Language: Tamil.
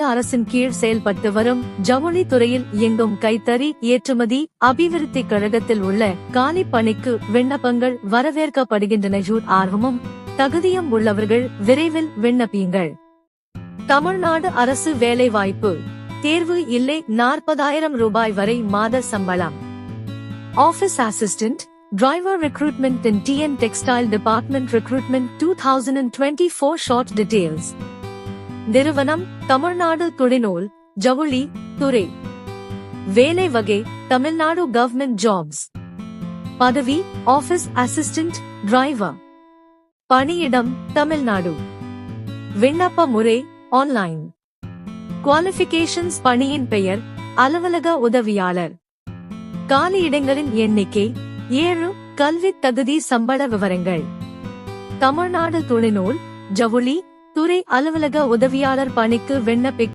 அரசின் கீழ் செயல்பட்டு வரும் ஜவுளி துறையில் இயங்கும் கைத்தறி ஏற்றுமதி அபிவிருத்தி கழகத்தில் உள்ள காலி பணிக்கு விண்ணப்பங்கள் வரவேற்கப்படுகின்றன. ஆர்வமும் தகுதியும் உள்ளவர்கள் விரைவில் விண்ணப்பியுங்கள். தமிழ்நாடு அரசு வேலைவாய்ப்பு தேர்வு இல்லை. 40,000 ரூபாய் வரை மாத சம்பளம். ஆபீஸ் அசிஸ்டன்ட் டிரைவர் ரெக்ரூட்மெண்ட் இன் TN textile department recruitment 2024 short details. நிறுவனம் தமிழ்நாடு துணிநூல் ஜவுளி துறை. வேலை வகை தமிழ்நாடு கவர்மெண்ட் ஜாப்ஸ். பதவி ஆபீஸ் அசிஸ்டன்ட் டிரைவர். பணியிடம் தமிழ்நாடு. விண்ணப்ப முறை ஆன்லைன். குவாலிஃபிகேஷன்ஸ் பணியின் பெயர் அலுவலக உதவியாளர். காலியிடங்களின் எண்ணிக்கை 7. கல்வி தகுதி சம்பள விவரங்கள். தமிழ்நாடு துணிநூல் ஜவுளி துறை அலுவலக உதவியாளர் பணிக்கு விண்ணப்பிக்க